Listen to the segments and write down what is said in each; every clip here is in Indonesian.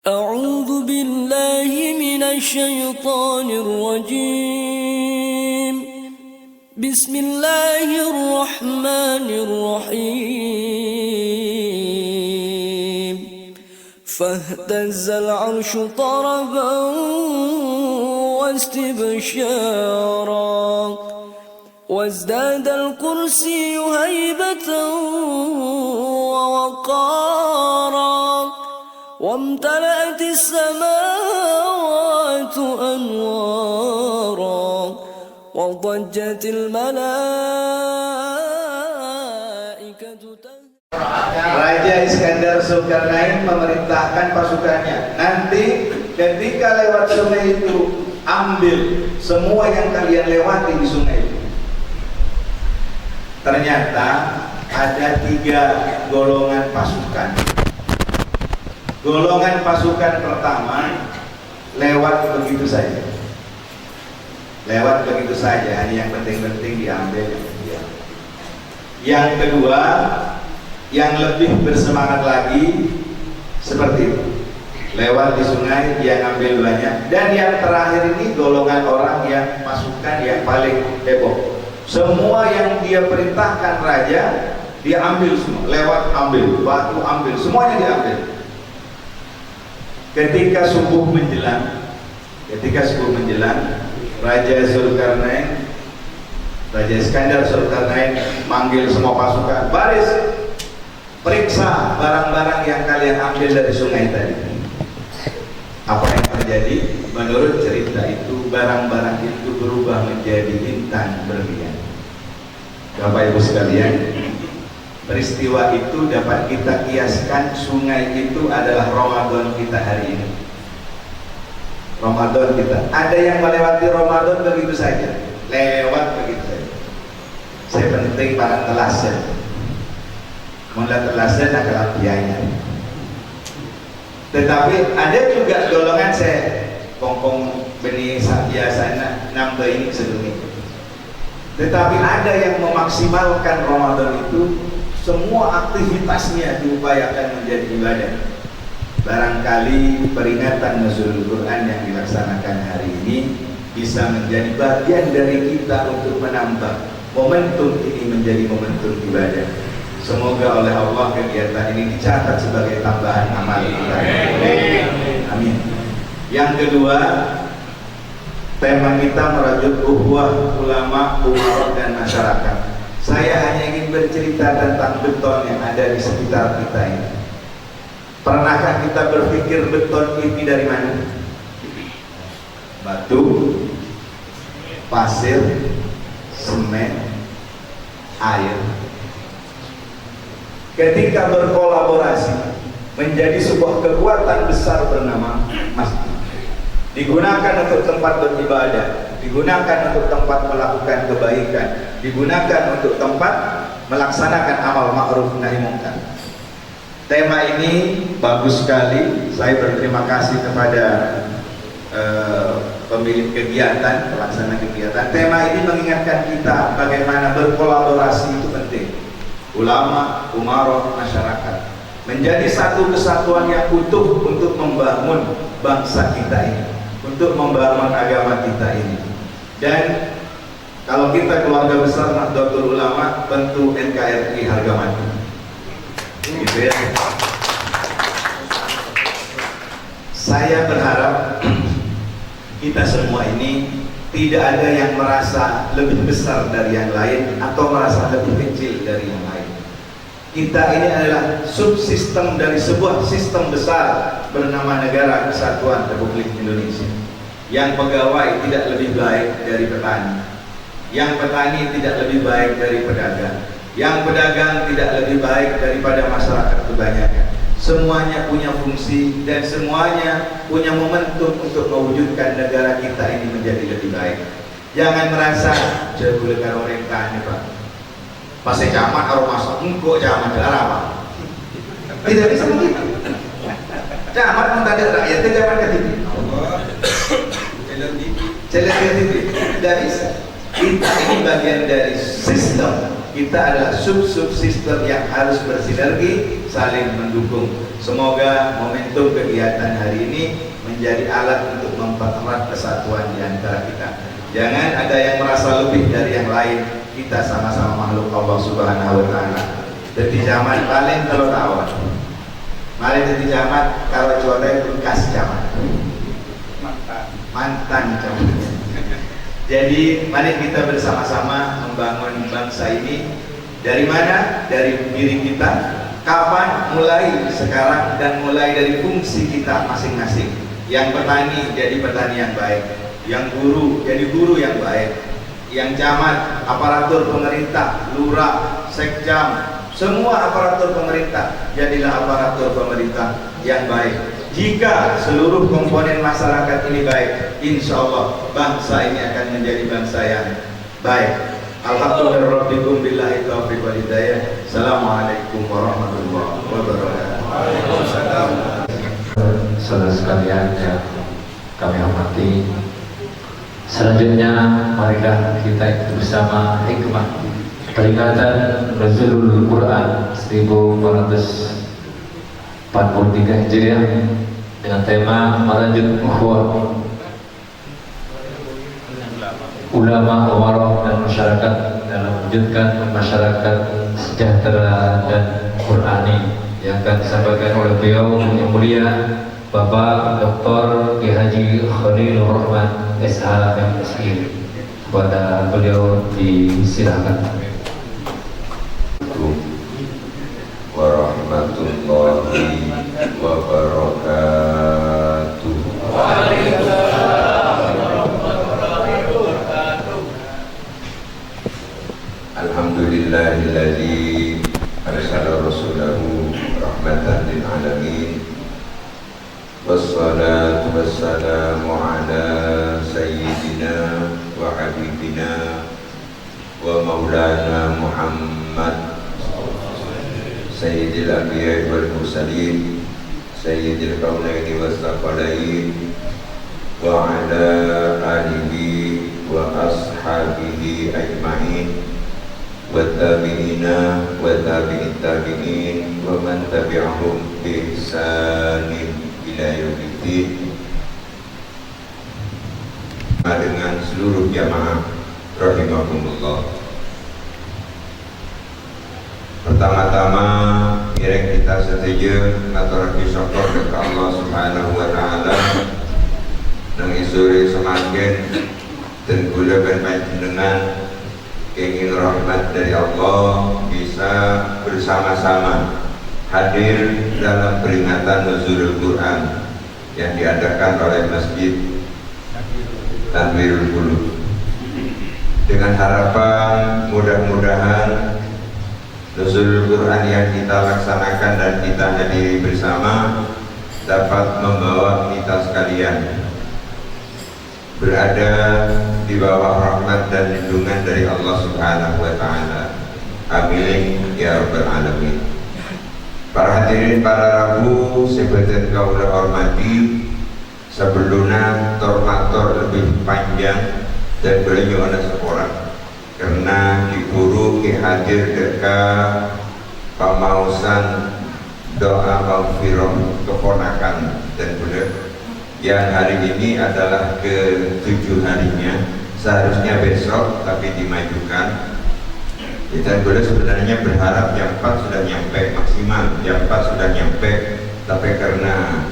أعوذ بالله من الشيطان الرجيم بسم الله الرحمن الرحيم فاهتز العرش طربا واستبشارا وازداد الكرسي هيبة ووقارا وامتلأت السماوات أنوارا وضجت الملائكة. Raja Iskandar Zulkarnain memerintahkan pasukannya, nanti ketika lewat sungai itu ambil semua yang kalian lewati di sungai itu. Ternyata ada 3 golongan pasukan. Golongan pasukan pertama lewat begitu saja, hanya yang penting-penting diambil. Yang kedua, yang lebih bersemangat lagi seperti itu, lewat di sungai yang ambil banyak. Dan yang terakhir ini golongan orang yang pasukan yang paling heboh. Semua yang dia perintahkan raja dia ambil semua, lewat ambil, batu ambil, semuanya diambil. Ketika subuh menjelang, Raja Iskandar Zulkarnain manggil semua pasukan, baris, periksa barang-barang yang kalian ambil dari sungai tadi. Apa yang terjadi? Menurut cerita itu, barang-barang itu berubah menjadi bintang berlian. Bapak Ibu sekalian, peristiwa itu dapat kita kiaskan, sungai itu adalah Ramadan kita hari ini. Ramadan kita. Ada yang melewati Ramadan begitu saja, lewat begitu saja. Saya penting para telasan. Mulai telasan adalah biaya. Tetapi ada juga golongan saya kongkong benih biasanya nambah ini sedemi. Tetapi ada yang memaksimalkan Ramadan itu, semua aktivitasnya diupayakan menjadi ibadah. Barangkali peringatan nuzulul Quran yang dilaksanakan hari ini bisa menjadi bagian dari kita untuk menambah momentum ini menjadi momentum ibadah. Semoga oleh Allah kegiatan ini dicatat sebagai tambahan amal kita. Amin. Yang kedua, tema kita merajuk ukhuwah ulama, umarah dan masyarakat. Saya hanya ingin bercerita tentang beton yang ada di sekitar kita ini. Pernahkah kita berpikir beton ini dari mana? Batu, pasir, semen, air. Ketika berkolaborasi menjadi sebuah kekuatan besar bernama masjid. Digunakan untuk tempat beribadah, digunakan untuk tempat melakukan kebaikan, digunakan untuk tempat melaksanakan amal ma'ruf nahi munkar. Tema ini bagus sekali. Saya berterima kasih kepada pemilik kegiatan, pelaksana kegiatan. Tema ini mengingatkan kita bagaimana berkolaborasi itu penting. Ulama, umarah, masyarakat menjadi satu kesatuan yang utuh untuk membangun bangsa kita ini, untuk membangun agama kita ini. Dan kalau kita keluarga besar Nahdlatul Ulama, tentu NKRI harga mati. Gitu ya. Saya berharap kita semua ini tidak ada yang merasa lebih besar dari yang lain atau merasa lebih kecil dari yang lain. Kita ini adalah subsistem dari sebuah sistem besar bernama Negara Kesatuan Republik Indonesia. Yang pegawai tidak lebih baik dari petani, yang petani tidak lebih baik dari pedagang, yang pedagang tidak lebih baik daripada masyarakat kebanyakan. Semuanya punya fungsi dan semuanya punya momentum untuk mewujudkan negara kita ini menjadi lebih baik. Jangan merasa jauh dengan orang tani, Pak. Pasai camat kalau masuk engkau camat darah, Pak. Tidak bisa begitu. Camat mentanda rakyat, camat ketiti. Celeng ketiti. Tidak bisa. Kita ini bagian dari sistem Kita adalah sub-sub-sistem yang harus bersinergi, saling mendukung. Semoga momentum kegiatan hari ini menjadi alat untuk mempererat kesatuan di antara kita. Jangan ada yang merasa lebih dari yang lain. Kita sama-sama makhluk Allah Subhanahu wa taala. Jadi zaman paling kalau tahu. Mari jadi zaman kalau coret bekas zaman. Mantan zaman. Jadi mari kita bersama-sama membangun bangsa ini. Dari mana? Dari diri kita. Kapan? Mulai sekarang dan mulai dari fungsi kita masing-masing. Yang petani jadi petani yang baik, yang guru jadi guru yang baik, yang camat, aparatur pemerintah, lurah, sekjam, semua aparatur pemerintah jadilah aparatur pemerintah yang baik. Jika seluruh komponen masyarakat ini baik, insya Allah bangsa ini akan menjadi bangsa yang baik. Alhamdulillah rabbikum billahi taufiq wal hidayah. Assalamualaikum warahmatullahi wabarakatuh. Waalaikumsalam. Saudara sekalian yang kami hormati, selanjutnya marilah kita ikut bersama hikmah peringatan Nuzulul Quran 1443 Hijriah dengan tema merajut ukhuwah ulama, waroh dan masyarakat dalam mewujudkan masyarakat sejahtera dan Qurani, yang akan disampaikan oleh beliau yang mulia Bapak Dr. Ki Haji Khalilur Rahman SH MSI. Kepada beliau disilahkan. Warahmatullahi wabarakatuh. Alhamdulillahilladzi arsala rasulahu rahmatan lil alamin. Wassalatu wassalamu ala sayyidina wa habibina wa maulana Muhammad sayyidil anbiya'i wal mursalin sayyidil kaunaini was thaqalain wa ala alihi wa ashabihi ajma'in wa tabi'ina wa tabi'in tabi'in wa man tabi'ahum bi ihsanin ila yaumiddin. Dengan seluruh jamaah rahimakumullah. Pertama-tama kireng kita setuju ngaturaken syukur ke Allah Subhanahu wa taala nang isore semakin dan kula panjenengan ingin rahmat dari Allah bisa bersama-sama hadir dalam peringatan Nuzulul Quran yang diadakan oleh Masjid Tanwirul Qulub, dengan harapan mudah-mudahan Nuzulul Quran yang kita laksanakan dan kita hadiri bersama dapat membawa kita sekalian berada di bawah rahmat dan lindungan dari Allah Subhanahu wa taala. Amin ya rabbal alamin. Para hadirin, para rabu sebetul kaula hormati, sebelumnya tormator lebih panjang dan beliau ada seorang karena diburu hadir dekat pamausan doa maghfirah keponakan dan beliau yang hari ini adalah ke-7 harinya, seharusnya besok tapi dimajukan. Dan beliau sebenarnya berharap jam 4 sudah nyampe, maksimal jam 4 sudah nyampe, tapi karena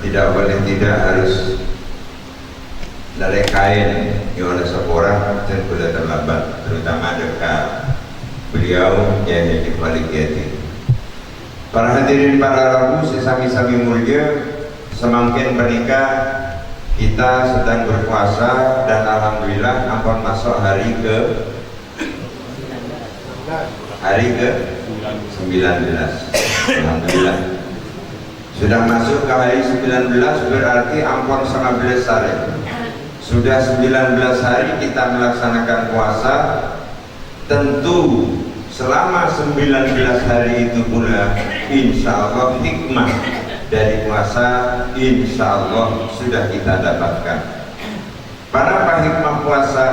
tidak boleh tidak harus lalai kain oleh seorang dan beliau terlambat, terutama dekat beliau yang di Falikiyati. Para hadirin, para rabu sesami-sami mulia, semakin menikah kita sedang berpuasa dan alhamdulillah ampun masuk hari ke 19. Alhamdulillah sudah masuk ke hari 19, berarti ampun 19 hari. Sudah 19 hari kita melaksanakan puasa. Tentu selama 19 hari itu pula insya Allah hikmah dari puasa insya Allah sudah kita dapatkan. Para hikmah puasa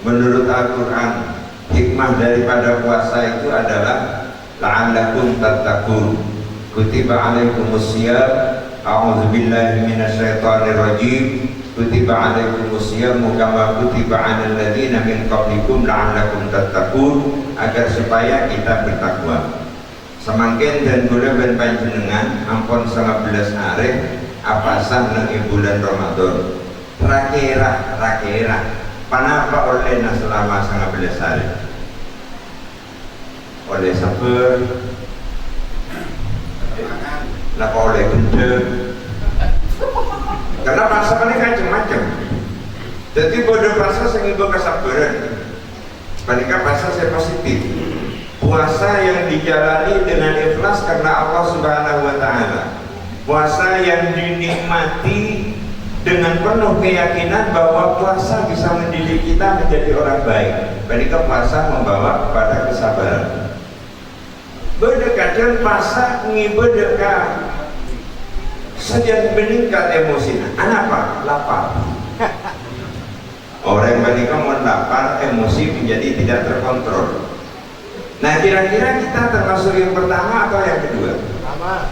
menurut Al-Quran, hikmah daripada puasa itu adalah la'allakum tattaqun. Kutiba alaikumus syiyam, a'udzubillahi minasyaitonir rajim. Kutiba alaikumus syiyam kama kutiba 'alal ladzina min qablikum la'allakum tattaqun, agar supaya kita bertakwa. Semangkin dan gula ben panjenengan ampun 19 hari apa sah nang bulan Ramadan. Rakira panapa oleh selama 19 hari? Oleh sabar, lapa oleh gendeng. Karena puasa kan macam-macam. Jadi bodoh puasa sing nggo kesabaran. Panika puasa saya positif. Puasa yang dijalani dengan ikhlas karena Allah Subhanahu wa taala. Puasa yang dinikmati dengan penuh keyakinan bahwa puasa bisa mendidik kita menjadi orang baik. Panika puasa membawa kepada kesabaran. Berdekatan puasa ngibedeka sedang meningkat emosinya. Apa? Lapar. Orang menikah mau lapar, emosi menjadi tidak terkontrol. Nah, kira-kira kita termasuk yang pertama atau yang kedua?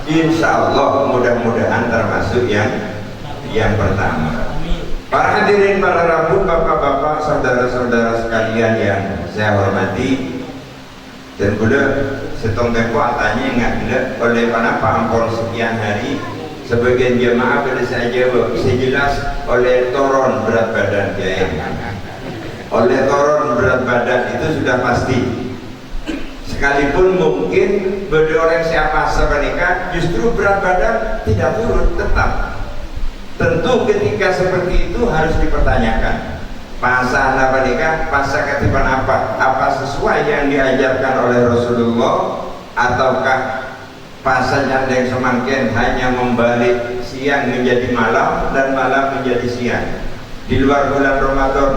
Insya Allah mudah-mudahan termasuk yang pertama. Para hadirin, para rabu, bapak-bapak, saudara-saudara sekalian yang saya hormati, dan boleh setong tempo atanya ingat bila oleh panapa ampun sekian hari. Sebagian jemaah pada saya jawab, saya jelas oleh toron berat badan ya. Oleh toron berat badan itu sudah pasti. Sekalipun mungkin bagi orang siapa sebenarnya justru berat badan tidak turun, tetap. Tentu ketika seperti itu harus dipertanyakan. Pasal apa nikah? Pasal ketiban apa? Apa sesuai yang diajarkan oleh Rasulullah ataukah pasal yang semakin hanya membalik siang menjadi malam dan malam menjadi siang? Di luar bulan Ramadan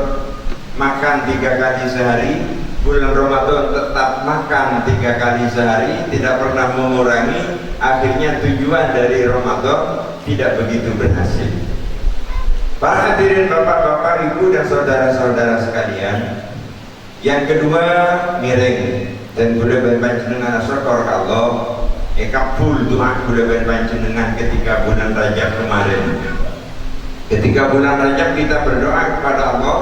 makan 3 kali sehari, bulan Ramadan tetap makan 3 kali sehari, tidak pernah mengurangi. Akhirnya tujuan dari Ramadan tidak begitu berhasil. Para hadirin bapak-bapak, ibu dan saudara-saudara sekalian, yang kedua miring dan boleh panjenengan syukur Allah kabul doa boleh panjenengan ketika bulan Rajab kemarin. Ketika bulan Rajab kita berdoa kepada Allah,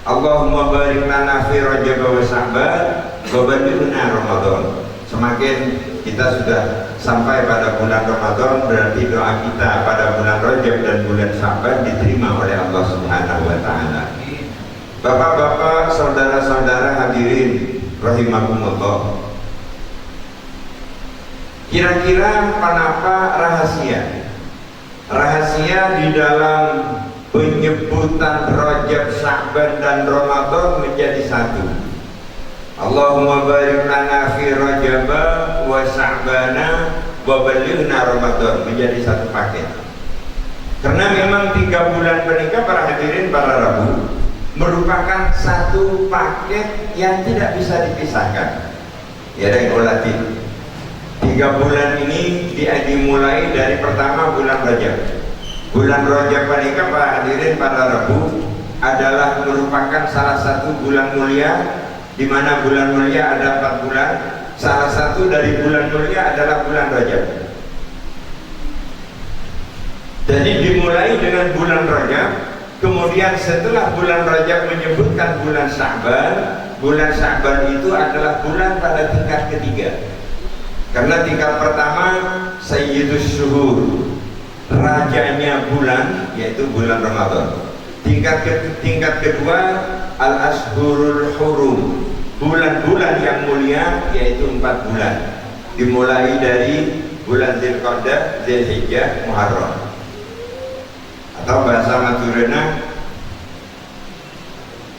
Allahumma barik lana fi Rajab wa Sya'ban wa ballighna Ramadan. Semakin kita sudah sampai pada bulan Ramadan, berarti doa kita pada bulan Rajab dan bulan Sya'ban diterima oleh Allah Subhanahu wa taala. Bapak-bapak, saudara-saudara hadirin rahimakumullah. Kira-kira kenapa rahasia? Rahasia di dalam penyebutan Rajab, Sya'ban dan Ramadan menjadi satu. Allahumma barik lana fi Rajab wa Sya'bana wa ballighna Ramadan, menjadi satu paket. Karena memang 3 bulan pernikahan para hadirin para rabu merupakan satu paket yang tidak bisa dipisahkan. Ya, dan olatin 3 bulan ini dimulai dari pertama bulan Rajab. Bulan Rajab pernikahan para hadirin para rabu adalah merupakan salah satu bulan mulia, di mana bulan mulia ada 4 bulan. Salah satu dari bulan mulia adalah bulan Rajab. Jadi dimulai dengan bulan Rajab, kemudian setelah bulan Rajab menyebutkan bulan Sya'ban. Bulan Sya'ban itu adalah bulan pada tingkat ketiga. Karena tingkat pertama Sayyidus Syuhur, rajanya bulan, yaitu bulan Ramadan. Tingkat kedua Al-Ashhurul Hurum, bulan-bulan yang mulia, yaitu 4 bulan. Dimulai dari bulan Dzulqa'dah, Dzulhijjah, Muharram. Atau bahasa Madurana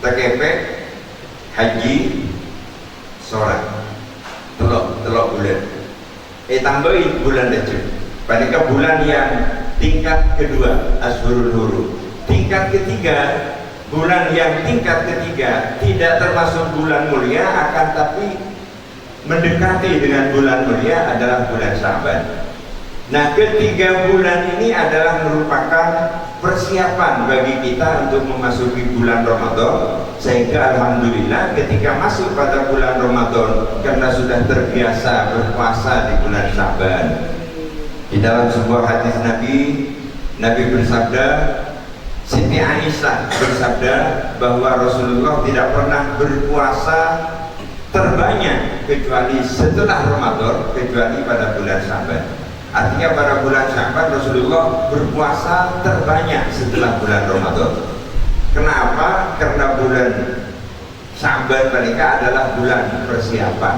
Takepek, Haji, Sholat. Telok bulan. Tambahin bulan Rajab. Pada bulan yang tingkat kedua, Ashhurul Hurum. Tingkat ketiga, bulan yang tingkat ketiga tidak termasuk bulan mulia, akan tapi mendekati dengan bulan mulia adalah bulan Sya'ban. Nah, ketiga bulan ini adalah merupakan persiapan persiapan bagi kita untuk memasuki bulan Ramadan, sehingga alhamdulillah ketika masuk pada bulan Ramadan, karena sudah terbiasa berpuasa di bulan Sya'ban, di dalam sebuah hadis Nabi bersabda, Siti Aisyah bersabda bahwa Rasulullah tidak pernah berpuasa terbanyak kecuali setelah Ramadan, kecuali pada bulan Sya'ban. Artinya pada bulan Sya'ban Rasulullah berpuasa terbanyak setelah bulan Ramadan. Kenapa? Karena bulan Sya'ban mereka adalah bulan persiapan.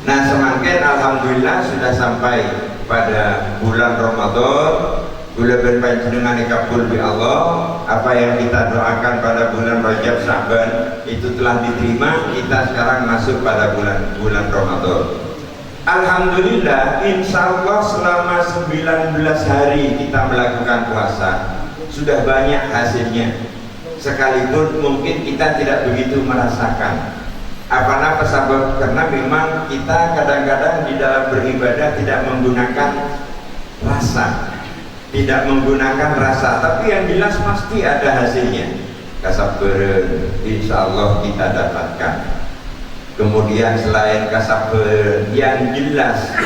Nah, semakin alhamdulillah sudah sampai pada bulan Ramadan, bulan berpanjenengan dikabul bi Allah. Apa yang kita doakan pada bulan Rajab Sya'ban itu telah diterima. Kita sekarang masuk pada bulan Ramadan. Alhamdulillah, insya Allah selama 19 hari kita melakukan puasa, sudah banyak hasilnya. Sekalipun mungkin kita tidak begitu merasakan. Apa sebab? Karena memang kita kadang-kadang di dalam beribadah tidak menggunakan rasa, tapi yang jelas pasti ada hasilnya. Kasabaran insya Allah kita dapatkan. Kemudian selain kasabar yang jelas,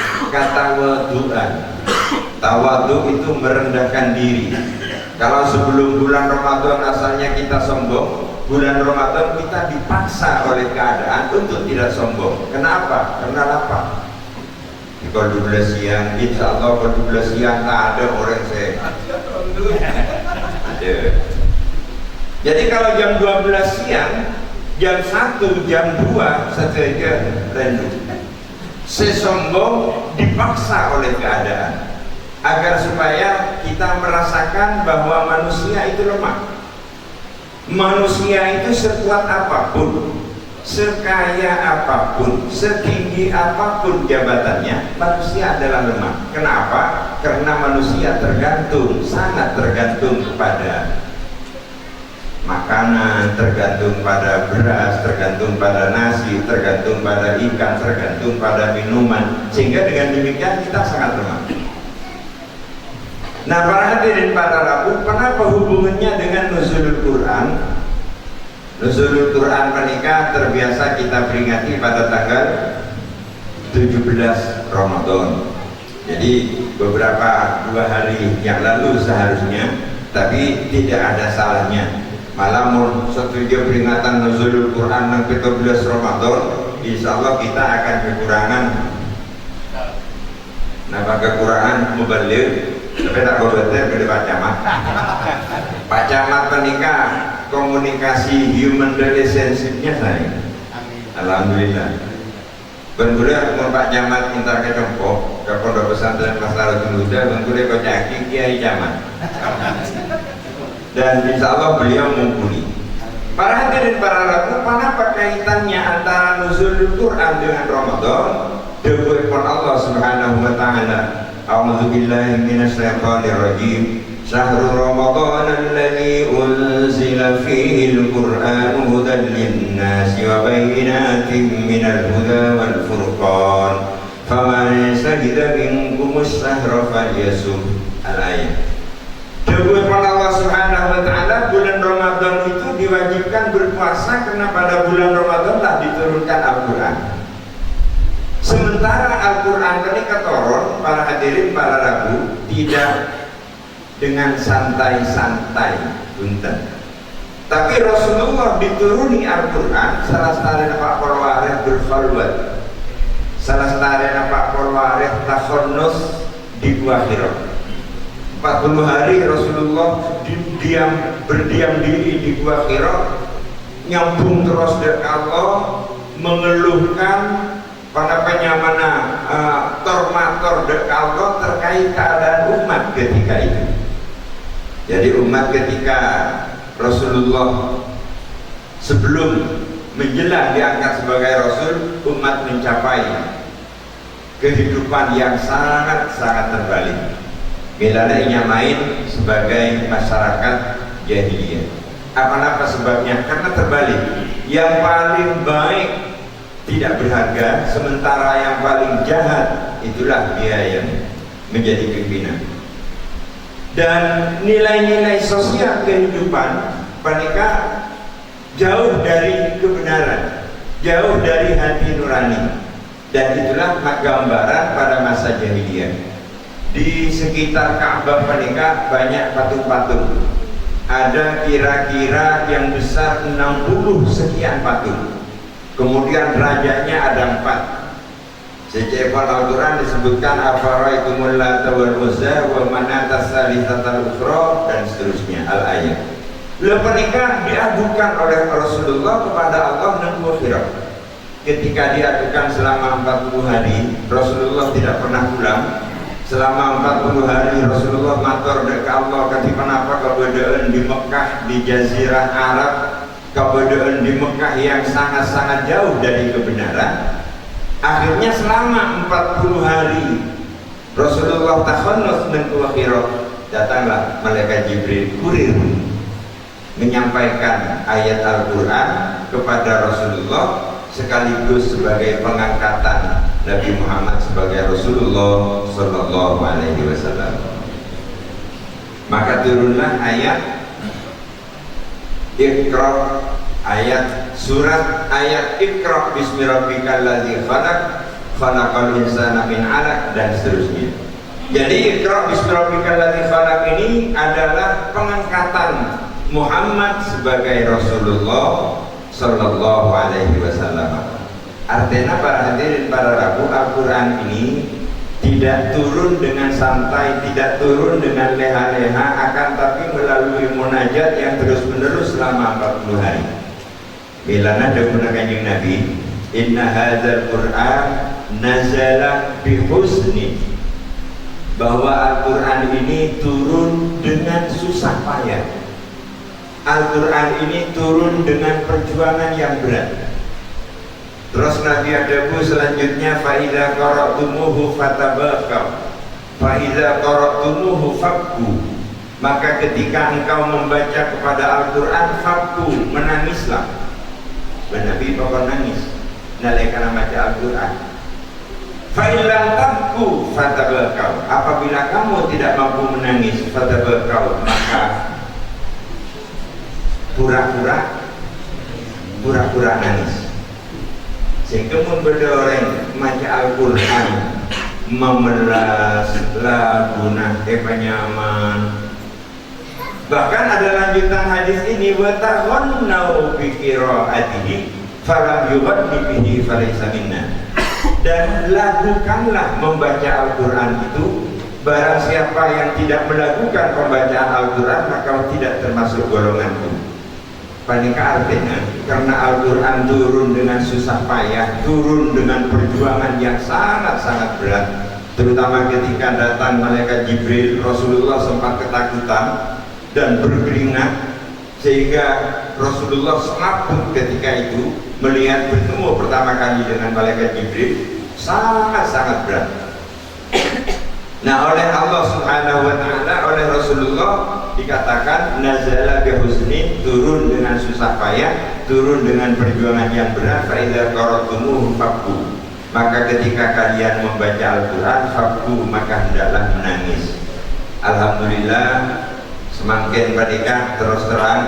tawadu itu merendahkan diri. Kalau sebelum bulan Ramadan asalnya kita sombong, bulan Ramadan kita dipaksa oleh keadaan untuk tidak sombong. Kenapa? Karena lapar. Di kalau 12 siang, insya Allah kalau 12 siang tak ada orang sehat. Ada. Jadi kalau jam 12 siang, jam 1, jam 2 saja rendu. Sesombong dipaksa oleh keadaan agar supaya kita merasakan bahwa manusia itu lemah. Manusia itu sekuat apapun, sekaya apapun, setinggi apapun jabatannya, manusia adalah lemah. Kenapa? Karena manusia sangat tergantung kepada makanan, tergantung pada beras, tergantung pada nasi, tergantung pada ikan, tergantung pada minuman, sehingga dengan demikian kita sangat lemah. Nah, para hadirin para Rabu, kenapa hubungannya dengan nuzulul Quran? Nuzulul Quran menikah terbiasa kita peringati pada tanggal 17 Ramadan. Jadi beberapa 2 hari yang lalu seharusnya, tapi tidak ada salahnya. Malah setuju peringatan nuzulul Quran yang 17 Ramadan, insya Allah kita akan kekurangan mubaligh, tapi tak boleh dari Pak Camat. Pak Camat menikah komunikasi human relationship-nya saya. Alhamdulillah. Bentuknya Pak Camat minta ke Cempok, ke Pondok Pesantren Maslahatul Huda, bentuknya kau caki Kiai Camat. Dan insya Allah beliau mumpuni. Para hadirin para Rabu, apa kaitannya antara nuzulul Quran dengan Ramadan? Dawuh Allah Subhanahu wa taala, a'udzu billahi minasyaitonir rajim. Syahrul Ramadan alladzi unzila fihi al-Qur'an hudan lin-nasi wa bayyinatin minal huda wal furqan. Faman shahida minkum ash-shahra falyasum. Al-ayat. Dawuh Allah Subhanahu wa taala, bulan Ramadan itu diwajibkan berpuasa karena pada bulan Ramadan telah diturunkan Al-Qur'an. Sementara Al-Qur'an ini katoron, para hadirin para Rabu, tidak dengan santai-santai punten. Tapi Rasulullah dituruni Al-Qur'an salah satu Pak Polwareh berkhalwat. Salah satu Pak Polwareh takhonnus di Gua Hira. 40 hari Rasulullah berdiam diri di Gua Hira, nyambung terus dari Allah, mengeluhkan pada penyamana tormator dari Allah terkait keadaan umat ketika itu. Jadi umat ketika Rasulullah sebelum menjelang diangkat sebagai Rasul, umat mencapai kehidupan yang sangat-sangat terbalik. Bedanya main sebagai masyarakat jahiliyah. Apa sebabnya? Karena terbalik. Yang paling baik tidak berharga, sementara yang paling jahat itulah dia yang menjadi pimpinan. dan nilai-nilai sosial kehidupan mereka jauh dari kebenaran, jauh dari hati nurani. Dan itulah gambaran pada masa jahiliyah. Di sekitar Ka'bah mereka banyak patung-patung. Ada kira-kira yang besar 60 sekian patung. Kemudian rajanya ada 4. Sejak Al-Quran disebutkan afaraitumul lata wal uzza wa manata tsalitsatal ukhra dan seterusnya al-ayat. Mereka diadukan oleh Rasulullah kepada Allah dan akhirat. Ketika diadukan selama 40 hari, Rasulullah tidak pernah pulang. Selama 40 hari Rasulullah matur ke Allah, kenapa keberadaan di Mekah, di Jazirah Arab, keberadaan di Mekah yang sangat-sangat jauh dari kebenaran. Akhirnya selama 40 hari Rasulullah takhannus min akhirat, datanglah malaikat Jibril kurir menyampaikan ayat Al-Quran kepada Rasulullah, sekaligus sebagai pengangkatan Nabi Muhammad sebagai Rasulullah Sallallahu Alaihi Wasallam. Maka turunlah ayat Iqra, ayat surat ayat Iqra bismi rabbikal ladzi khalaq khalaqal insana min 'alaq dan seterusnya. Jadi Iqra bismi rabbikal ladzi khalaq ini adalah pengangkatan Muhammad sebagai Rasulullah Sallallahu Alaihi Wasallam. Artinya para hadirin para rabu, Al-Quran ini tidak turun dengan santai, tidak turun dengan leha-leha, akan tapi melalui munajat yang terus menerus selama 40 hari. Bilana dengan kanjeng Nabi, inna hadzal Quran nazala bihusni, bahwa Al-Quran ini turun dengan susah payah. Al-Quran ini turun dengan perjuangan yang berat. Terus Nabi adabu selanjutnya, fa'idha qara'tumuhu fatabaqaw fa'idha qara'tumuhu fakku, maka ketika engkau membaca kepada Al-Quran, fakku, menangislah. Dan Nabi bakal nangis nalika membaca Al-Quran. Fa'ilam tabku fatabaqaw, apabila kamu tidak mampu menangis, fatabaqaw, maka pura-pura nangis. Sehingga mun bedoreng maca Al-Quran memelas laguna nyaman. Bahkan ada lanjutan hadis ini, wa taghannau bi qiraatihi falam yughanni bihi falaysa minna. Dan lakukanlah membaca Al-Quran itu, barang siapa yang tidak melakukan pembacaan Al-Quran maka tidak termasuk golonganku. Panika artinya karena Al-Quran turun dengan susah payah, turun dengan perjuangan yang sangat-sangat berat. Terutama ketika datang malaikat Jibril, Rasulullah sempat ketakutan dan berkeringat, sehingga Rasulullah semaput ketika itu melihat bertemu pertama kali dengan malaikat Jibril, sangat-sangat berat. Nah, oleh Allah Subhanahu wa Ta'ala, oleh Rasulullah dikatakan nazala bihusni, turun dengan susah payah, turun dengan perjuangan yang berat. Fa idza qara'tumuhu fabku, maka ketika kalian membaca Al-Quran, fabku, maka hendaklah menangis. Alhamdulillah, semakin menikah terus terang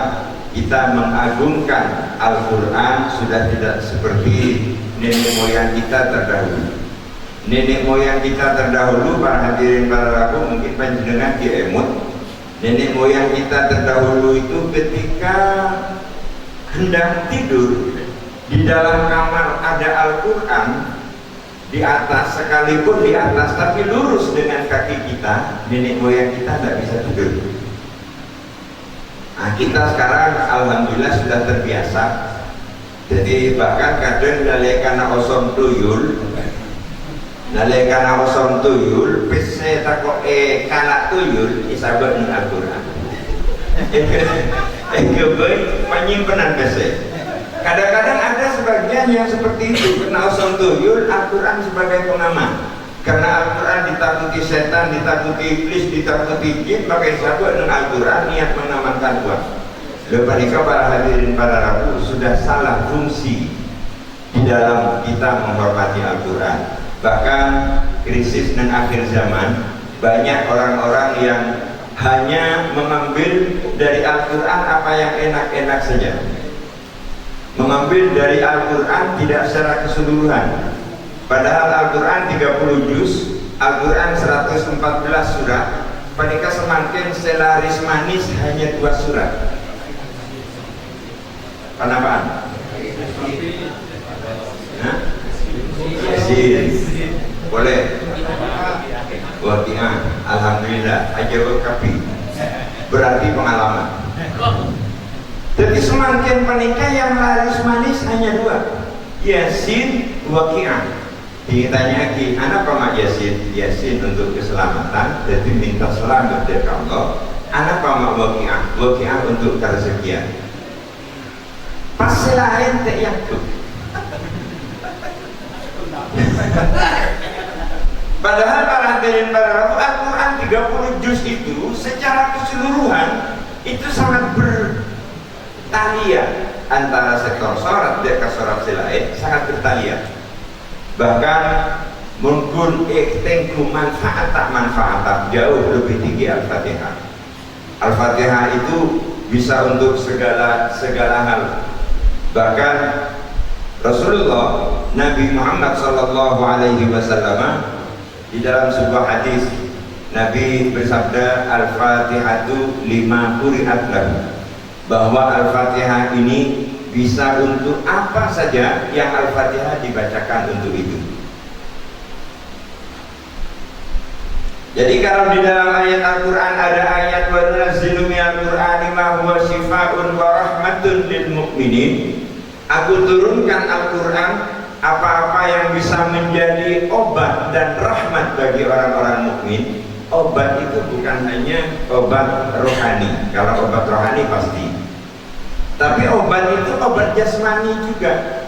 kita mengagungkan Al-Quran, sudah tidak seperti nenek moyang kita terdahulu. Nenek moyang kita terdahulu, para hadirin para rabu, mungkin panjenengan diemut. Nenek moyang kita terdahulu itu ketika hendak tidur, di dalam kamar ada Al-Quran di atas, sekalipun di atas tapi lurus dengan kaki kita, nenek moyang kita tidak bisa tidur. Nah, kita sekarang alhamdulillah sudah terbiasa. Jadi bahkan kadang nalekana osom tuyul, nalekana osom tuyul, pese takok kalak tuyul isabat dengan Al-Quran. Kebaik penyimpanan pese. Kadang-kadang ada sebagian yang seperti itu, kena osom tuyul, Al-Quran sebagai pengaman. Karena Al-Quran ditakuti setan, ditakuti iblis, ditakuti jin, maka isabat dengan Al-Quran niat mengamankan uang. Lepas nikah para hadirin para rabu, sudah salah fungsi di dalam kita menghormati Al-Quran. Bahkan krisis dan akhir zaman, banyak orang-orang yang hanya mengambil dari Al-Quran apa yang enak-enak saja, mengambil dari Al-Quran tidak secara keseluruhan. Padahal Al-Quran 30 juz, Al-Quran 114 surat, mereka semakin selaris manis hanya 2 surat. Kenapaan? Yasin boleh, Waqiah alhamdulillah, aja kafi berarti pengalaman. Jadi semakin menikah yang laris manis hanya 2, Yasin, Waqiah. Ditanya lagi, anak apa Yasin? Yasin untuk keselamatan, jadi minta selamat dari Allah. Anak apa Waqiah? Waqiah untuk kerezekian. Pasti lain tak yakin. Padahal para hadirin para rabu, Al-Quran 30 juz itu secara keseluruhan itu sangat bertalian antara sektor surat dan surat lain, sangat bertalian. Bahkan mungkin tingku manfaat tak manfaat jauh lebih tinggi Al-Fatihah. Al-Fatihah itu bisa untuk segala hal. Bahkan Rasulullah Nabi Muhammad sallallahu alaihi wasallam di dalam sebuah hadis Nabi bersabda, Al-Fatihatu lima quri'at lahu, bahwa Al-Fatihah ini bisa untuk apa saja yang Al-Fatihah dibacakan untuk itu. Jadi kalau di dalam ayat Al-Quran ada ayat wa nunazzilu minal Qur'ani ma huwa shifaa'un wa rahmatun lil mu'minin, aku turunkan Al-Quran apa-apa yang bisa menjadi obat dan rahmat bagi orang-orang mukmin. Obat itu bukan hanya obat rohani, kalau obat rohani pasti, tapi obat itu obat jasmani juga.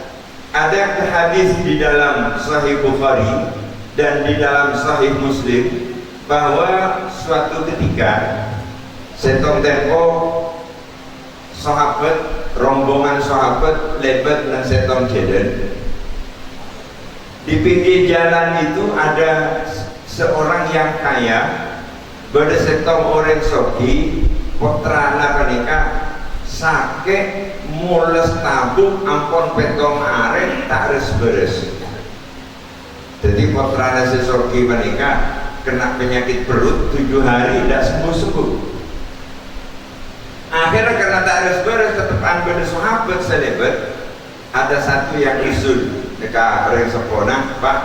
Ada hadis di dalam Sahih Bukhari dan di dalam Sahih Muslim bahwa suatu ketika setong tempo sahabat, rombongan sahabat lebat dan setong jalan. Di pinggir jalan itu ada seorang yang kaya, pada setong orang sogi, putrana pernikah sakit mules tabung ampun petong aren tak beres. Jadi putrana sesogi pernikah kena penyakit perut 7 hari tidak sembuh-sembuh. Akhirnya karena tak beres tetap pada sahabat selebat, ada satu yang isul dekat orang sepona, Pak,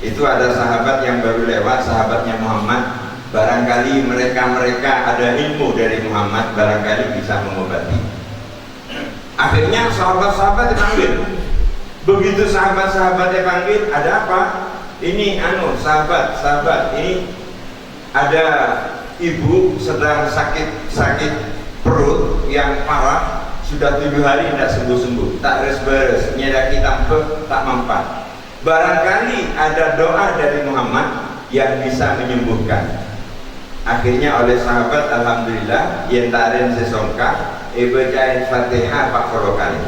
itu ada sahabat yang baru lewat, sahabatnya Muhammad, barangkali mereka ada ilmu dari Muhammad, barangkali bisa mengobati. Akhirnya sahabat-sahabat dipanggil. Begitu sahabat-sahabat dipanggil, ada apa? Ini sahabat, ini ada ibu sedang sakit perut yang parah, sudah 7 hari tidak sembuh-sembuh, tak beres, nyedaki tampek tak mempan. Barangkali ada doa dari Muhammad yang bisa menyembuhkan. Akhirnya oleh sahabat, alhamdulillah, yang tak ada sesongka, bacain Fatihah Pak Kolokali.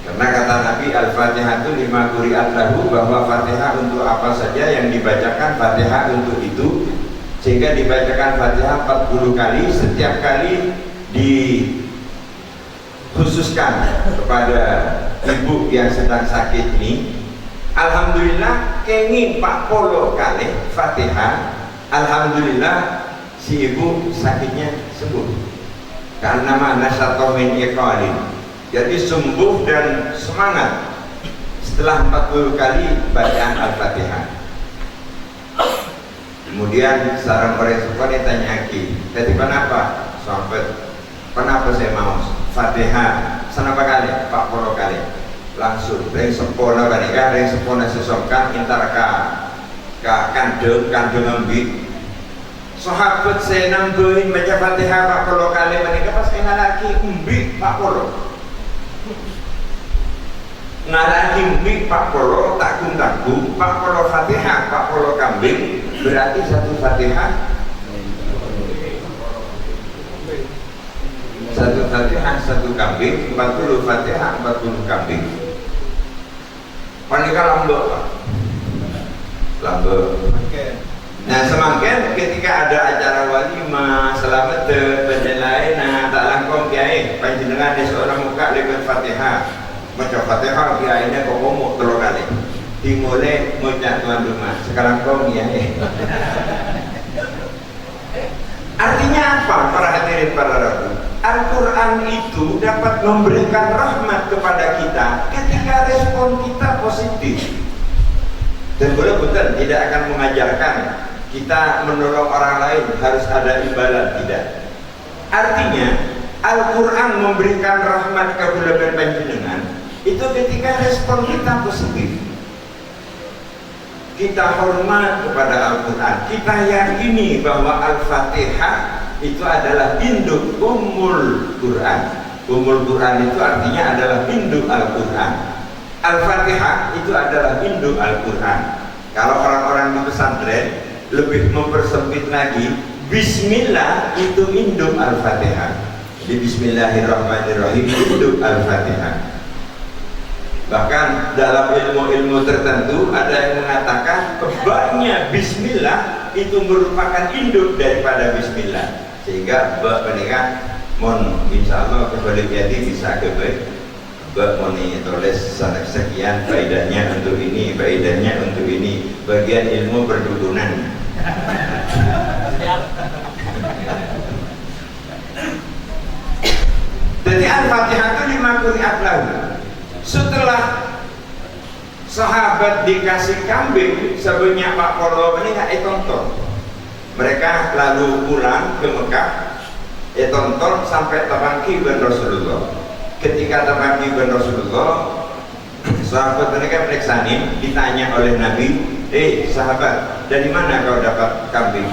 Karena kata Nabi, Al-Fatihah itu 5 quri'at lahu, bahwa Fatihah untuk apa saja yang dibacakan, Fatihah untuk itu. Sehingga dibacakan Fatihah 40 kali, setiap kali dikhususkan kepada ibu yang sedang sakit ini. Alhamdulillah kenging 40 kali Fatihah, alhamdulillah si ibu sakitnya sembuh. Karena mana satu min iqalin, jadi sembuh dan semangat setelah 40 kali bacaan Al-Fatihah. Kemudian seorang orang sekolah tanya lagi, tadi kenapa? Sahabat, kenapa saya mau Fatihah? Senapa kali? 40 kali. Langsung ring sempurna banika, ring sempurna sesongkan intara kandung ambil. Sahabat saya nambahin baca Fatihah 40 kali banika, pas kena lagi umbi 40. Ngaraki umbi 40 takung 40 Fatihah 40 kambing, berarti satu Fatihah 1 kambing, 40 Fatihah 40 kambing. Panika lambek Pak, lambek Nah semakin ketika ada acara walimah selamat penilaian nah tak langkong kiai panjenengan di seorang muka lewat Fatihah macam Fatihah kiainya kok ngomong telur kali dimulai ngucap tuan rumah sekarang kau kiai. Artinya apa para hadirin para rabu? Al-Quran itu dapat memberikan rahmat kepada kita ketika respon kita positif. Dan betul-betul tidak akan mengajarkan kita menolong orang lain harus ada imbalan, tidak. Artinya Al-Quran memberikan rahmat kepada panjenengan itu ketika respon kita positif. Kita hormat kepada Al-Quran, kita yakini bahwa Al-Fatihah itu adalah induk Ummul Quran. Ummul Quran itu artinya adalah induk Al-Quran. Al-Fatihah itu adalah induk Al-Quran. Kalau orang-orang di pesantren lebih mempersempit lagi, Bismillah itu induk Al-Fatihah. Jadi Bismillahirrahmanirrahim induk Al-Fatihah. Bahkan dalam ilmu-ilmu tertentu ada yang mengatakan babnya Bismillah itu merupakan induk daripada Bismillah, sehingga bab menikah mon insyaallah kembali jadi bisa kebaik bab moni tulis sekian faedahnya untuk ini, faedahnya untuk ini, bagian ilmu perdukunan. Jadi Al-Fatihah itu 5 qiraat lahu. Setelah sahabat dikasih kambing sebanyak 40 ini nggak tonton, mereka lalu pulang ke Mekah, tonton sampai tabaki ben Rasulullah. Ketika tabaki ben Rasulullah, sahabat mereka periksain, ditanya oleh Nabi, sahabat, dari mana kau dapat kambing?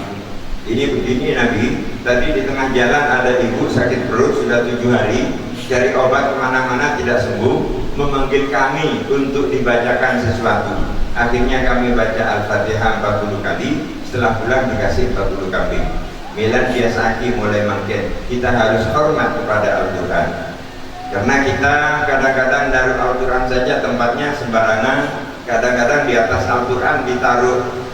Ini begini Nabi, tadi di tengah jalan ada ibu sakit perut sudah 7 hari, cari obat kemana-mana tidak sembuh, memanggil kami untuk dibacakan sesuatu. Akhirnya kami baca Al-Fatihah 40 kali, setelah pulang dikasih 40 kambing. Milan biasa mulai makin kita harus hormat kepada Al-Quran, karena kita kadang-kadang dari Al-Quran saja tempatnya sembarangan. Kadang-kadang di atas Al-Quran ditaruh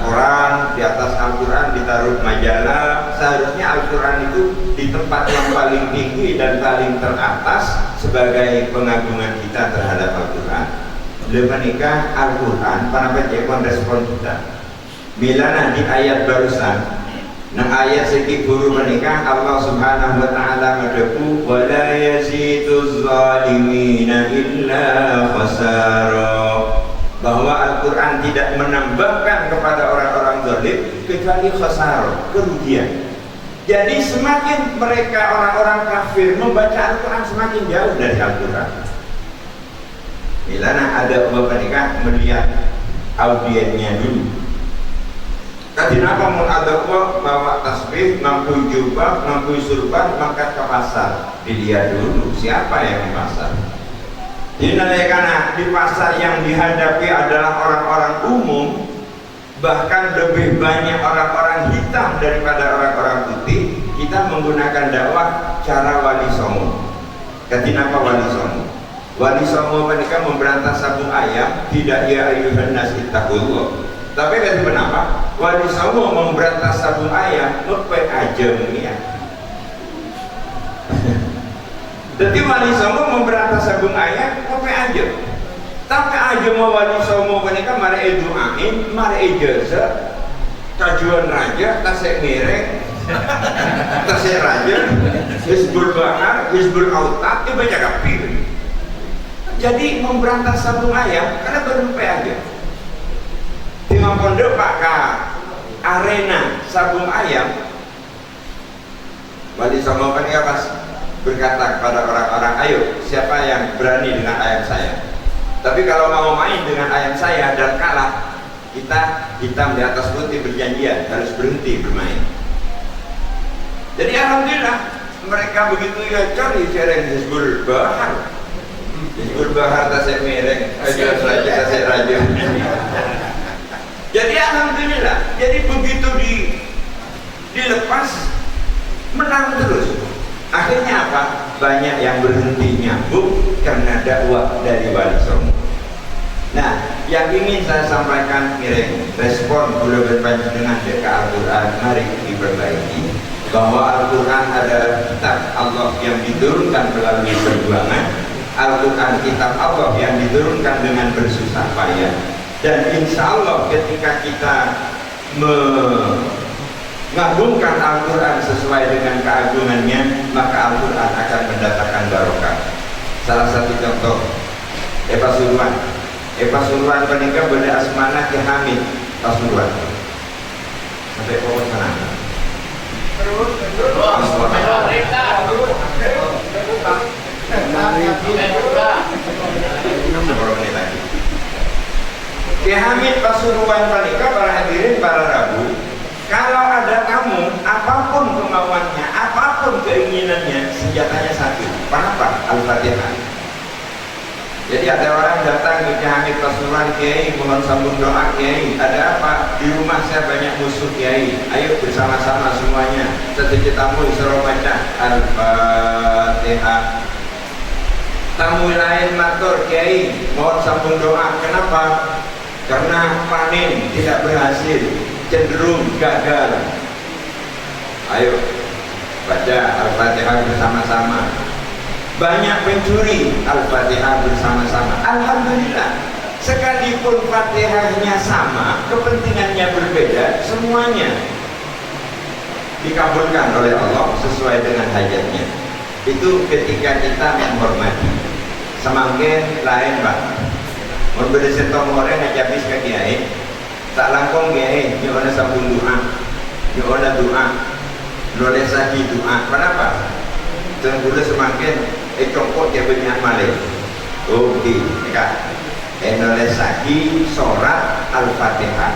Quran, di atas Al-Quran ditaruh majalah. Seharusnya Al-Quran itu di tempat yang paling tinggi dan paling teratas sebagai pengagungan kita terhadap Al-Quran. Lemenikah Al-Quran para penjekon respon kita milana di ayat barusan. Nah ayat segi guru menikah Allah subhanahu wa ta'ala medepu wala yaziduz zalimina illa khasara, bahwa Al-Quran tidak menambahkan kepada orang-orang zalim kecuali khasar, kerugian. Jadi semakin mereka orang-orang kafir membaca Al-Quran semakin jauh dari Al-Quran. Bilana ada bapak nikah melihat audiennya dulu. Kenapa mau ada bawa tasbih, mampu jubah, mampu surban, mangkat ke pasar. Dilihat dulu siapa yang di pasar. Karena di pasar yang dihadapi adalah orang-orang umum, bahkan lebih banyak orang-orang hitam daripada orang-orang putih. Kita menggunakan dakwah cara wali songo. Kenapa wali songo? Wali songo mereka memberantas sabung ayam, tidak ya ayuhan nas ittaqullah. Tapi kenapa? Wali songo memberantas sabung ayam, ngepe aja ya. Jadi wali songo memberantas sabung ayam, ngepe aja. Tapi aja mau wali songo mereka mari doain, mari ijazah, kajuan raja, tasek mireng, tasek raja, Hizbul Bahar, Hizbul Autat, itu baca kapir. Jadi memberantas sabung ayam karena berlupa aja. Di pondok Pak arena sabung ayam, wali songo mereka pas berkata kepada orang-orang, ayo siapa yang berani dengan ayam saya. Tapi kalau mau main dengan ayam saya dan kalah, kita hitam di atas putih berjanjian harus berhenti bermain. Jadi alhamdulillah mereka begitu ya cari cereng Hizbul Bahar, Hizbul Bahar tasek mereng, aja raja tasek raja. Jadi alhamdulillah, jadi begitu dilepas menang terus. Akhirnya apa? Banyak yang berhenti nyambung karena dakwah dari wali songo. Nah, yang ingin saya sampaikan miring respon kula berpanjenengan ke Al-Quran mari diperbaiki bahwa Al-Quran adalah kitab Allah yang diturunkan melalui perjuangan. Al-Quran kitab Allah yang diturunkan dengan bersusah payah, dan insya Allah ketika kita mengagungkan Al-Quran sesuai dengan keagungannya, maka Al-Quran akan mendatangkan barokah. Salah satu contoh Pasuruan menikah pada asmana Ki Hamid Pasuruan sampai pokok sana Ki Hamid Pasuruan menikah. Para hadirin, para Rabu, kalau ada tamu apapun kemauannya, apapun keinginannya, senjatanya satu. Apa? Al-Fatihah. Jadi ada orang datang ke Ki Hamid Pasuruan, Kiai mohon sambung doa Kiai. Ada apa? Di rumah saya banyak musuh Kiai. Ayo bersama-sama semuanya. Setiap tamu disuruh baca Al-Fatihah. Tamu lain matur, Kiai mohon sambung doa. Kenapa? Karena panen tidak berhasil, cenderung gagal. Ayo baca Al-Fatihah bersama-sama. Banyak pencuri, Al-Fatihah bersama-sama. Alhamdulillah, sekalipun Fatihahnya sama, kepentingannya berbeda, semuanya dikabulkan oleh Allah sesuai dengan hajatnya. Itu ketika kita menghormati. Semangkin lain Pak, mau bersetong orang ngajabis ke Kiai, tak langkong Kiai, nyona sambung doa, nyona doa, nyona saki doa. Kenapa? Tenggulah semakin congkok dia banyak malik. Oke, dekat. Nyona saki surat Al-Fatihah.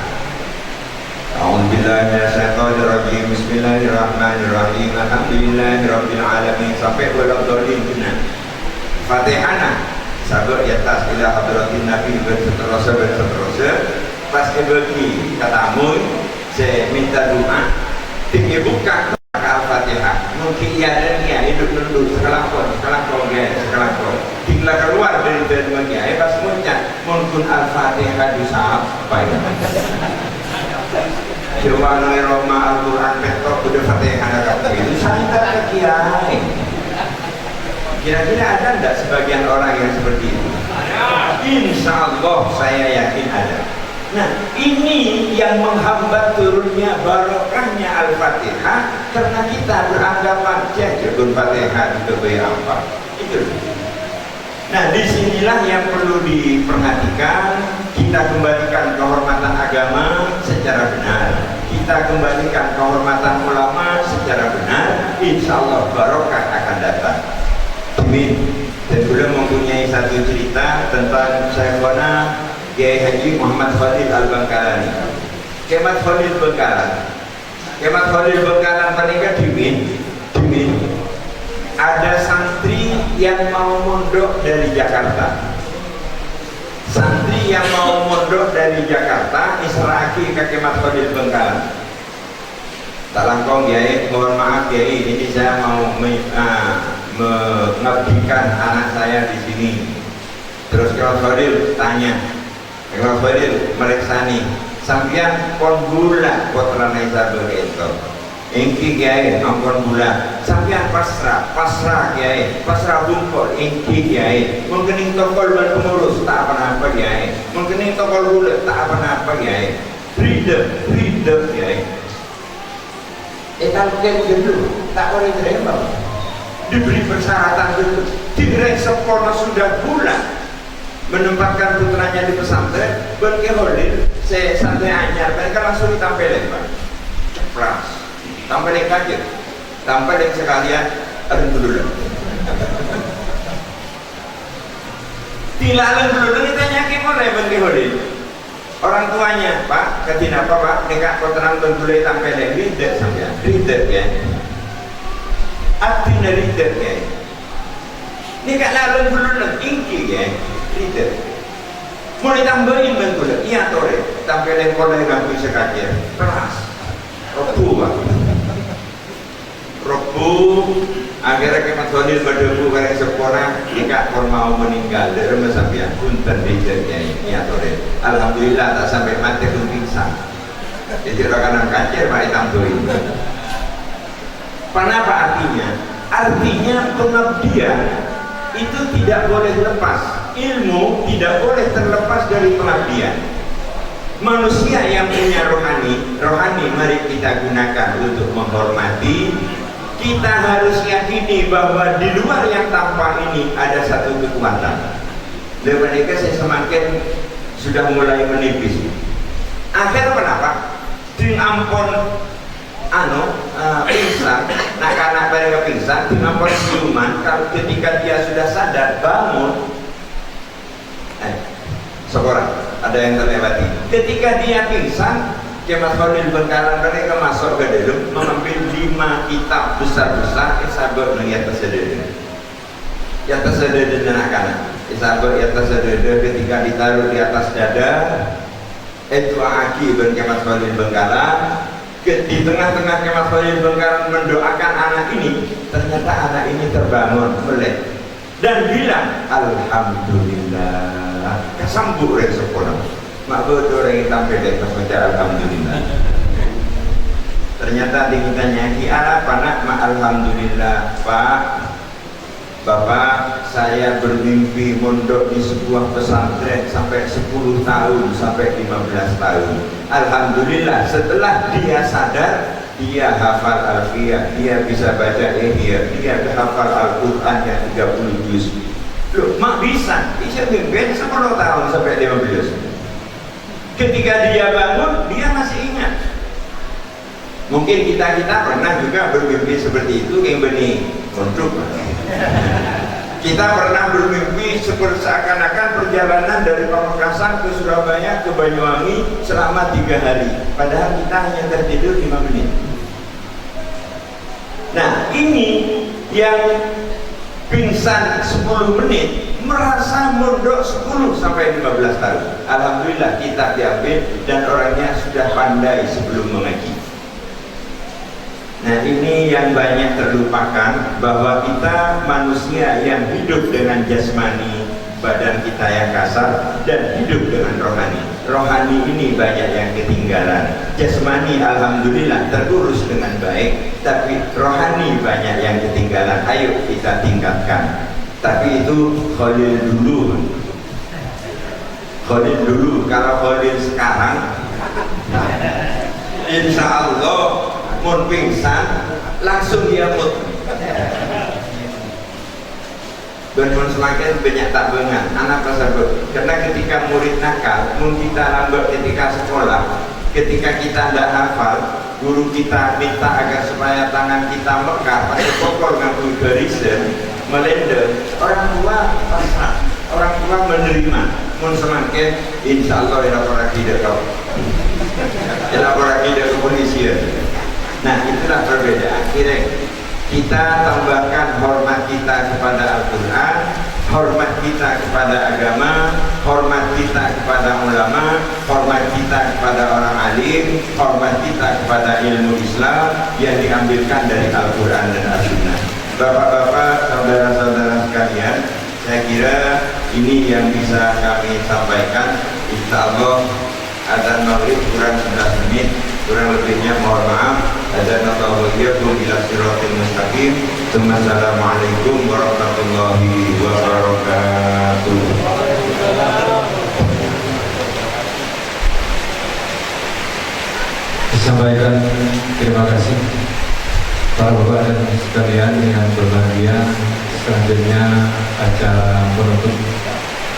A'udzubillahi minasyaitonir rajim. Bismillahirrahmanirrahim. Alhamdulillahirabbil alamin sampai waladhdallin. Fatihana sabar di atas ila hadratin Nabi berseterusnya. Pas kebagi katamu saya minta doa tinggi buka Al-Fatihah. Mungkin ia dan ia hidup dulu sekelakon sekelakon tinggal keluar dari dermaga pas muncak mungkin Al-Fatihah disampai coba nolai Roma Al-Quran petok udah Fatihah itu sangat ke Kiai. Kira-kira ada enggak sebagian orang yang seperti itu? Insya Allah saya yakin ada. Nah, ini yang menghambat turunnya barokahnya Al-Fatihah karena kita beranggapan jagun Fatihah itu apa? Itu. Nah, disinilah yang perlu diperhatikan. Kita kembalikan kehormatan agama secara benar. Kita kembalikan kehormatan ulama secara benar. Insya Allah barokah akan datang. Amin. Dan beliau mempunyai satu cerita tentang Syekhona Kiai Haji Muhammad Khalil Al-Bangkalani. Kemat Khalil Bangkalan menikah dimin. Ada santri yang mau mondok dari Jakarta. Santri yang mau mondok dari Jakarta Israaki ke Kemat Khalil Bangkalan. Tak langkong Kiai, mohon maaf Kiai, ini saya mau mengabdikan anak saya di sini. Terus Kemat Khalil tanya, Kemat Khalil mereksani, sampian pon gula putrane sabar itu. Engki Kiai ampun gula, sampian pasrah Kiai, pasrah bungkol engki Kiai. Mungkin tokol ban pengurus tak apa-apa Kiai. Mungkin tokol gula tak apa-apa Kiai. Freedom Kiai. Kalau kayak begitu tak boleh terima. Diberi persyaratan dulu. Direk sekolah sudah bulan menempatkan putranya di pesantren. Berkeholir saya santai anyar. Mereka langsung ditampilin Pak. Ceplas. Tampilin kaget. Tampilin sekalian. Ada dulu. Tidak dulu. Kita nyakin mana berkeholir. Orang tuanya, Pak, ketina apa Pak? Nikah kotoran berdulai tampilin reader sampai reader ya. Artinya reader ya. Nikah lalu dulu ingki ya, reader. Mau ditambahin berdulai, iya tore. Tampilin kolai lampu sekalian, keras. Robu Pak. Robu Akhirnya Kemat Khalil berdebu karek sepona jika kon mau meninggal dari sampeyan punten dijenya ya tore. Alhamdulillah tak sampai mati pun pingsan. Jadi rekan kacer Pak Tamtoi. Kenapa artinya? Artinya pengabdian itu tidak boleh lepas. Ilmu tidak boleh terlepas dari pengabdian. Manusia yang punya rohani mari kita gunakan untuk menghormati. Kita harus yakini bahwa di luar yang tampak ini ada satu kekuatan. Dan mereka saya semakin sudah mulai menipis. Akhirnya kenapa? Dengan ampun pingsan, anak-anak mereka pingsan, dengan ampun siuman, kalau ketika dia sudah sadar bangun, seorang ada yang terlewati. Ketika dia pingsan, Kemat Khalil Bengkalan mereka masuk ke dalam mengambil 5 kitab besar-besar isabah yang tersedia. Yang tersedia anak-anak. Isabah yang tersedia ketika ditaruh di atas dada, itu Aki bin Kemat Khalil Bengkalan. Di tengah-tengah Kemat Khalil Bengkalan mendoakan anak ini, ternyata anak ini terbangun melek dan bilang alhamdulillah. Kesambuk rek sekolah. Mak bodoh orang yang tampil dari baca alhamdulillah. Ternyata ditanya apa nak? Ma alhamdulillah Pak. Bapak saya bermimpi mondok di sebuah pesantren sampai 10 tahun sampai 15 tahun. Alhamdulillah setelah dia sadar dia hafal Alfiyah, dia bisa baca Ihya, dia hafal Al-Quran yang 30 juz. Loh, mak bisa mimpi 10 tahun sampai 15. Ketika dia bangun, dia masih ingat. Mungkin kita pernah juga bermimpi seperti itu, yang benih untuk. Kita pernah bermimpi seperti seakan-akan perjalanan dari Pamekasan ke Surabaya ke Banyuwangi selama 3 hari. Padahal kita hanya tertidur 5 menit. Nah, ini yang pingsan 10 menit merasa mondok 10 sampai 15 tahun. Alhamdulillah kita diambil dan orangnya sudah pandai sebelum mengaji. Nah, ini yang banyak terlupakan, bahwa kita manusia yang hidup dengan jasmani, badan kita yang kasar, dan hidup dengan rohani. Rohani ini banyak yang ketinggalan. Jasmani alhamdulillah terurus dengan baik, tapi rohani banyak yang ketinggalan. Ayo kita tingkatkan. Tapi itu Khalil dulu. Kalau Khalil sekarang, insya Allah mun pingsan langsung dia mut. Dan semakin banyak tabungan anak tersebut. Karena ketika murid nakal, mungkin kita lambat ketika sekolah, ketika kita tidak hafal, guru kita minta agar supaya tangan kita mekar, pakai pokok ngaku garisan, melender, orang tua pasrah, orang tua menerima. Mun semakin, insya Allah elaborasi tidak kau, elaborasi tidak kepolisian. Nah, itulah perbedaan. Kira kita tambahkan hormat kita kepada Al-Quran, hormat kita kepada agama, hormat kita kepada ulama, hormat kita kepada orang alim, hormat kita kepada ilmu Islam yang diambilkan dari Al-Quran dan As-Sunnah. Bapak-bapak, saudara-saudara sekalian, saya kira ini yang bisa kami sampaikan. Insya Allah adzan maghrib kurang 11 menit, kurang lebihnya mohon maaf. Adzan Allah wa'iyyakum ila siratil mustaqim. Assalamualaikum warahmatullahi wabarakatuh. Disampaikan terima kasih para bapak dan sekalian yang berbahagia. Selanjutnya acara penutup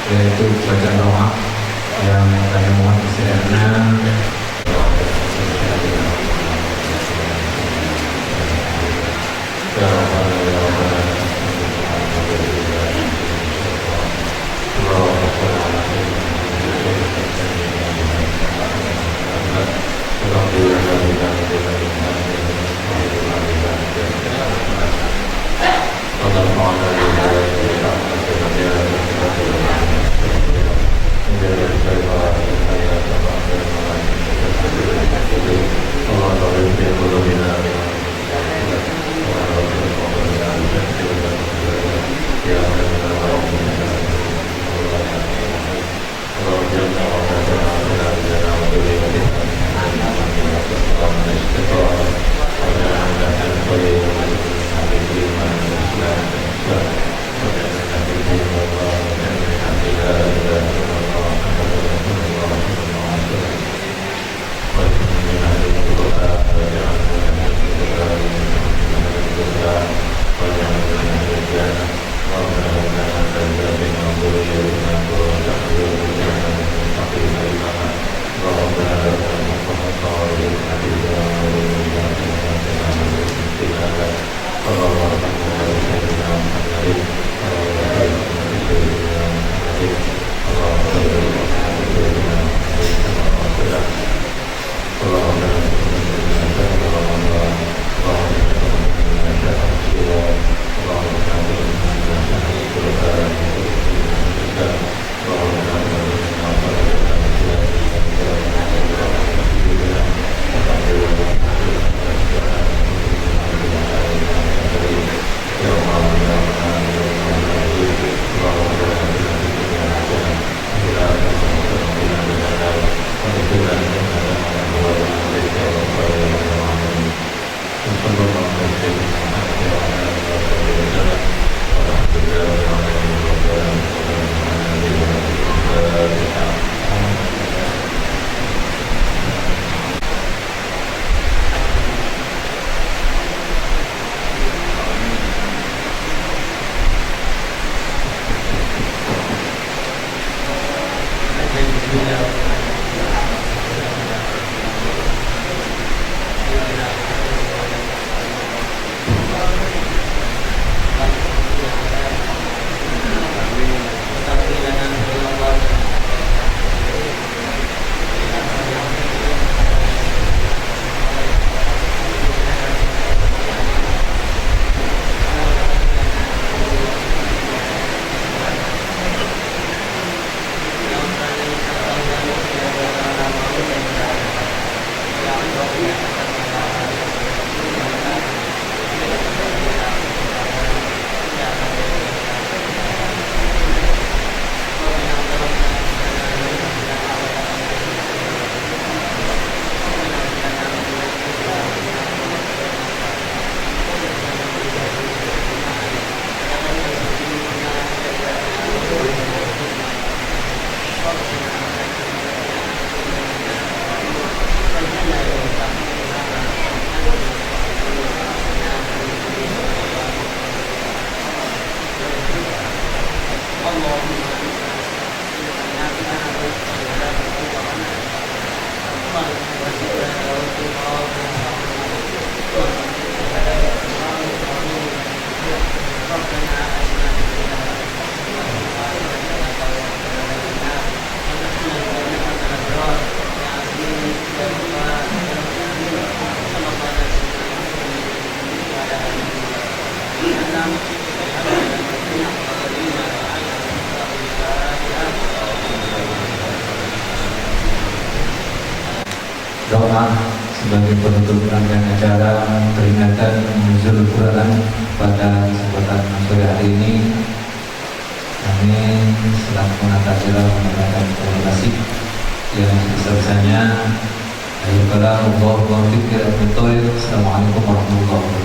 yaitu bacaan doa yang kami mohon kesediaannya. Allah sebagai penutup rangkaian acara peringatan nuzul Quran pada kesempatan sore hari ini. Kami selaku penata mengatakan terima kasih yang sebesar-besarnya. Assalamualaikum warahmatullahi wabarakatuh.